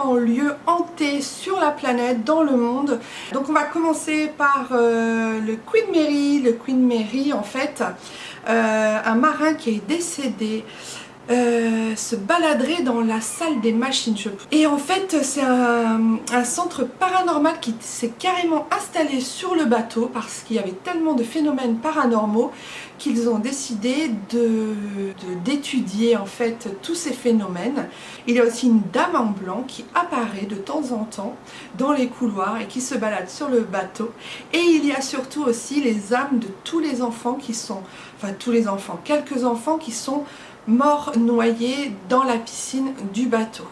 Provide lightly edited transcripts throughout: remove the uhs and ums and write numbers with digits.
différents lieux hantés sur la planète, dans le monde. Donc on va commencer par le Queen Mary. Le Queen Mary, en fait, un marin qui est décédé se baladerait dans la salle des machines. Et en fait, c'est un centre paranormal qui s'est carrément installé sur le bateau parce qu'il y avait tellement de phénomènes paranormaux qu'ils ont décidé d'étudier en fait tous ces phénomènes. Il y a aussi une dame en blanc qui apparaît de temps en temps dans les couloirs et qui se balade sur le bateau. Et il y a surtout aussi les âmes de tous les enfants qui sont, enfin tous les enfants, quelques enfants qui sont morts noyés dans la piscine du bateau.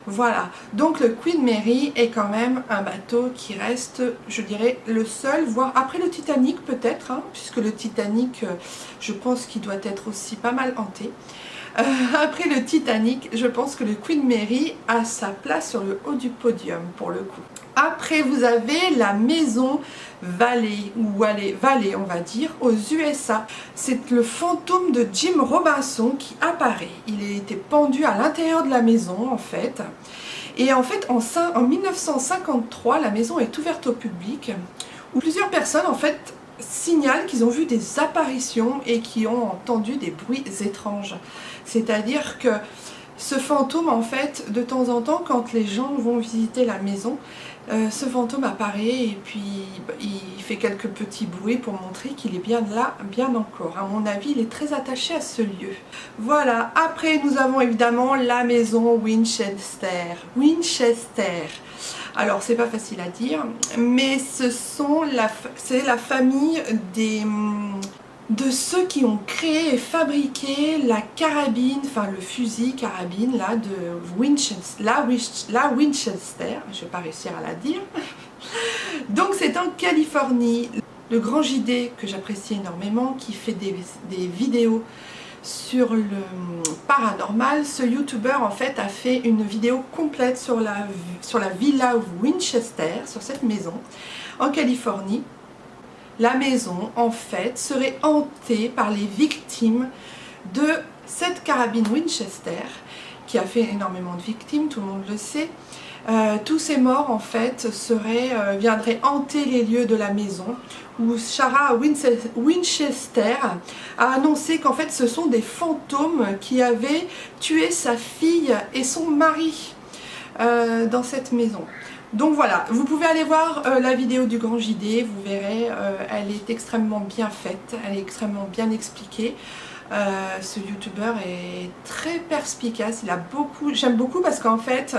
Voilà, donc le Queen Mary est quand même un bateau qui reste, je dirais, le seul, voire après le Titanic peut-être, hein, puisque le Titanic, je pense qu'il doit être aussi pas mal hanté. Après le Titanic, je pense que le Queen Mary a sa place sur le haut du podium pour le coup. Après, vous avez la maison Valley, ou Valley on va dire, aux USA. C'est le fantôme de Jim Robinson qui apparaît. Il était pendu à l'intérieur de la maison en fait. Et en fait, en 1953, la maison est ouverte au public, où plusieurs personnes en fait signalent qu'ils ont vu des apparitions et qui ont entendu des bruits étranges. C'est-à-dire que ce fantôme, en fait, de temps en temps, quand les gens vont visiter la maison, ce fantôme apparaît et puis il fait quelques petits bruits pour montrer qu'il est bien là, bien encore. À mon avis, il est très attaché à ce lieu. Voilà, après nous avons évidemment la maison Winchester. Winchester. Alors, c'est pas facile à dire, mais c'est la famille de ceux qui ont créé et fabriqué la carabine, enfin le fusil carabine là de Winchester, la Winchester, je vais pas réussir à la dire. Donc c'est en Californie. Le Grand JD, que j'apprécie énormément, qui fait des vidéos sur le paranormal, ce youtubeur en fait a fait une vidéo complète sur la villa Winchester, sur cette maison en Californie. La maison, en fait, serait hantée par les victimes de cette carabine Winchester, qui a fait énormément de victimes, tout le monde le sait. Tous ces morts, en fait, viendraient hanter les lieux de la maison, où Sarah Winchester a annoncé qu'en fait, ce sont des fantômes qui avaient tué sa fille et son mari dans cette maison. Donc voilà, vous pouvez aller voir la vidéo du Grand JD, vous verrez, elle est extrêmement bien faite, elle est extrêmement bien expliquée. Ce youtubeur est très perspicace, j'aime beaucoup parce qu'en fait,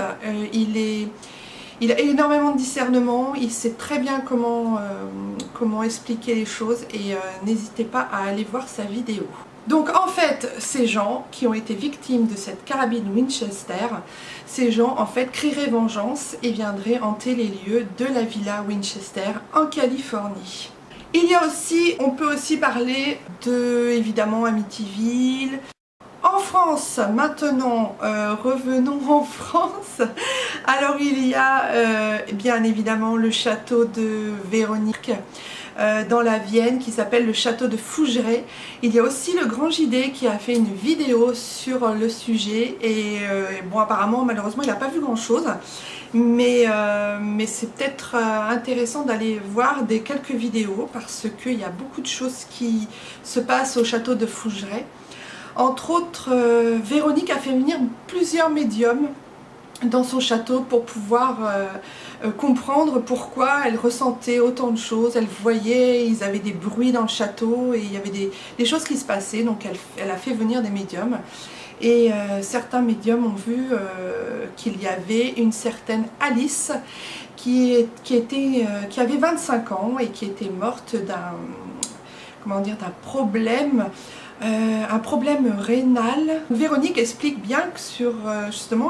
il a énormément de discernement, il sait très bien comment expliquer les choses et n'hésitez pas à aller voir sa vidéo. Donc en fait, ces gens qui ont été victimes de cette carabine Winchester, ces gens en fait crieraient vengeance et viendraient hanter les lieux de la villa Winchester en Californie. Il y a aussi, on peut aussi parler de, évidemment, Amityville. En France, maintenant, revenons en France. Alors il y a bien évidemment le château de Véronique dans la Vienne qui s'appelle le château de Fougeray. Il y a aussi le Grand JD qui a fait une vidéo sur le sujet et bon apparemment malheureusement il n'a pas vu grand chose mais c'est peut-être intéressant d'aller voir quelques vidéos parce qu'il y a beaucoup de choses qui se passent au château de Fougeray. Entre autres, Véronique a fait venir plusieurs médiums dans son château pour pouvoir comprendre pourquoi elle ressentait autant de choses. Elle voyait, ils avaient des bruits dans le château et il y avait des choses qui se passaient, donc elle a fait venir des médiums. Et certains médiums ont vu qu'il y avait une certaine Alice qui avait 25 ans et qui était morte d'un problème. Un problème rénal. Véronique explique bien que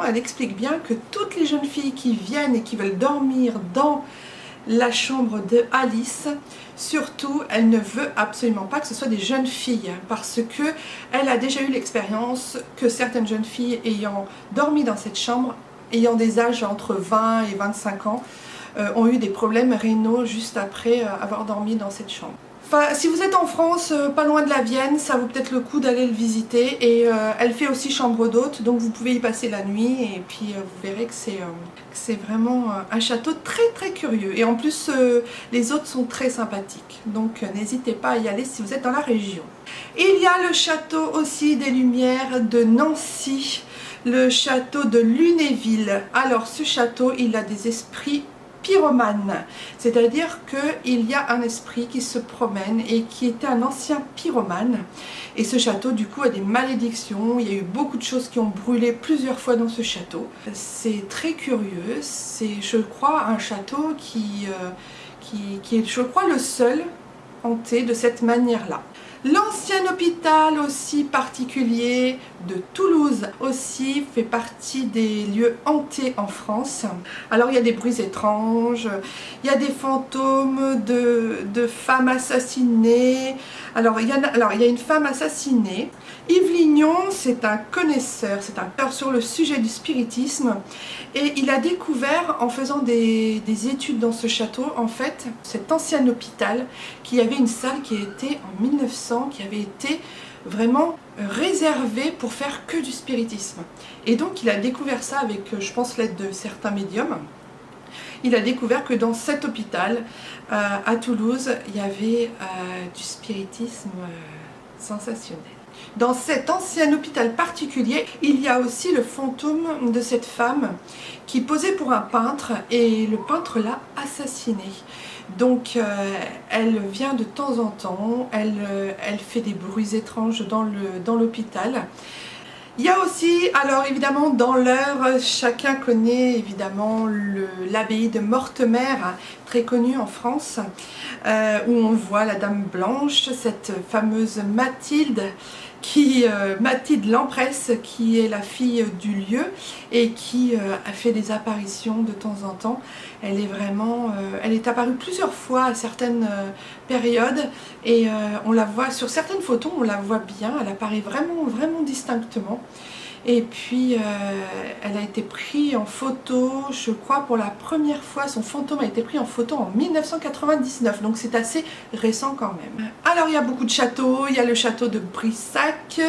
elle explique bien que toutes les jeunes filles qui viennent et qui veulent dormir dans la chambre de Alice, surtout elle ne veut absolument pas que ce soit des jeunes filles parce que elle a déjà eu l'expérience que certaines jeunes filles ayant dormi dans cette chambre, ayant des âges entre 20 et 25 ans, ont eu des problèmes rénaux juste après avoir dormi dans cette chambre. Si vous êtes en France, pas loin de la Vienne, ça vaut peut-être le coup d'aller le visiter. Et elle fait aussi chambre d'hôte, donc vous pouvez y passer la nuit. Et puis vous verrez que c'est vraiment un château très très curieux. Et en plus, les hôtes sont très sympathiques. Donc n'hésitez pas à y aller si vous êtes dans la région. Il y a le château aussi des Lumières de Nancy, le château de Lunéville. Alors ce château, il a des esprits pyromane, c'est-à-dire qu'il y a un esprit qui se promène et qui était un ancien pyromane, et ce château du coup a des malédictions. Il y a eu beaucoup de choses qui ont brûlé plusieurs fois dans ce château. C'est très curieux, c'est je crois un château qui est je crois le seul hanté de cette manière-là. L'ancien hôpital aussi particulier de Toulouse aussi fait partie des lieux hantés en France. Alors il y a des bruits étranges, il y a des fantômes de femmes assassinées. Alors il y a une femme assassinée. Yves Lignon, c'est un connaisseur, c'est un peur sur le sujet du spiritisme, et il a découvert en faisant des études dans ce château, en fait, cet ancien hôpital, qui avait une salle qui était en 1900, qui avait été vraiment réservée pour faire que du spiritisme. Et donc il a découvert ça avec, je pense, l'aide de certains médiums. Il a découvert que dans cet hôpital, à Toulouse, il y avait du spiritisme sensationnel. Dans cet ancien hôpital particulier, il y a aussi le fantôme de cette femme qui posait pour un peintre, et le peintre l'a assassinée. Donc elle vient de temps en temps, elle fait des bruits étranges dans l'hôpital. Il y a aussi, alors évidemment dans l'Eure, chacun connaît évidemment l'abbaye de Mortemer, très connue en France, où on voit la Dame Blanche, cette fameuse Mathilde, Mathilde Lempresse, qui est la fille du lieu et qui a fait des apparitions de temps en temps. Elle est vraiment, elle est apparue plusieurs fois à certaines périodes, et on la voit sur certaines photos, on la voit bien, elle apparaît vraiment, vraiment distinctement. Et puis elle a été prise en photo, je crois pour la première fois, son fantôme a été pris en photo en 1999, donc c'est assez récent quand même. Alors il y a beaucoup de châteaux, il y a le château de Brissac,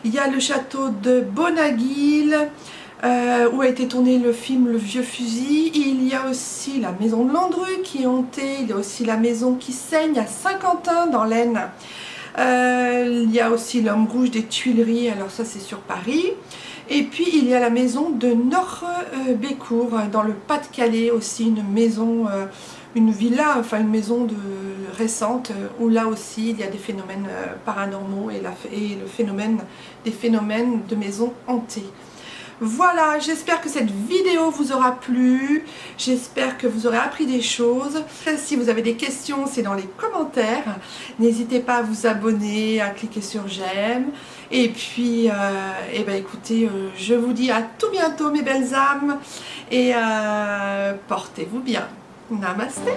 il y a le château de Bonaguil, où a été tourné le film Le Vieux Fusil. Il y a aussi la maison de Landru qui est hantée, il y a aussi la maison qui saigne à Saint-Quentin dans l'Aisne. Il y a aussi l'Homme Rouge des Tuileries, alors ça c'est sur Paris. Et puis il y a la maison de Nord-Bécourt dans le Pas-de-Calais aussi, une maison, une villa, enfin une maison récente, où là aussi il y a des phénomènes paranormaux et des phénomènes de maisons hantées. Voilà, j'espère que cette vidéo vous aura plu, j'espère que vous aurez appris des choses. Si vous avez des questions, c'est dans les commentaires. N'hésitez pas à vous abonner, à cliquer sur j'aime. Et puis, écoutez, je vous dis à tout bientôt mes belles âmes, et portez-vous bien. Namasté.